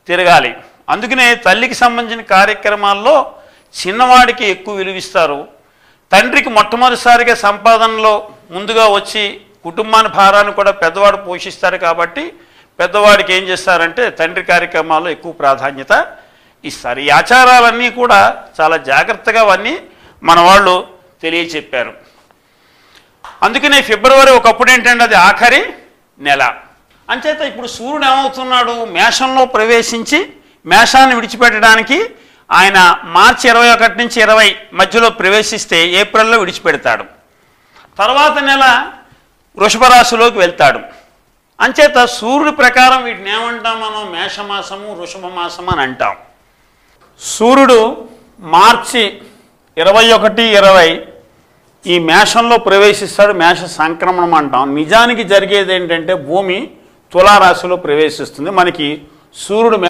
తిరగాలి. అందుకనే తల్లికి సంబంధించిన కార్యక్రమాల్లో చిన్నవాడికి ఎక్కువ విలువిస్తారు. తండ్రికి మొట్టమొదటిసారిగా సంపాదనలో ముందుగా వచ్చి కుటుంబాన్ని భారాన్ని కూడా పెద్దవాడు పోషిస్తారు కాబట్టి పెద్దవాడికి ఏం చేస్తారంటే తండ్రి కార్యక్రమాల్లో ఎక్కువ ప్రాధాన్యత ఇస్తారు. ఈ ఆచారాలన్నీ కూడా చాలా జాగ్రత్తగా అవన్నీ మన వాళ్ళు తెలియచెప్పారు. అందుకనే ఫిబ్రవరి ఒకప్పుడు ఏంటంటే అది ఆఖరి నెల. అంచేత ఇప్పుడు సూర్యుడు ఏమవుతున్నాడు, మేషంలో ప్రవేశించి మేషాన్ని విడిచిపెట్టడానికి ఆయన మార్చి 21 నుంచి 20 మధ్యలో ప్రవేశిస్తే ఏప్రిల్లో విడిచిపెడతాడు. తర్వాత నెల వృషభ రాశిలోకి వెళ్తాడు. అంచేత సూర్యుడి ప్రకారం వీటిని ఏమంటాం మనం, మేషమాసము వృషభ మాసం అని అంటాం. సూర్యుడు మార్చి 21, 20 ఈ మేషంలో ప్రవేశిస్తాడు. మేష సంక్రమణం అంటాం. నిజానికి జరిగేది ఏంటంటే భూమి తులారాశిలో ప్రవేశిస్తుంది. మనకి సూర్యుడు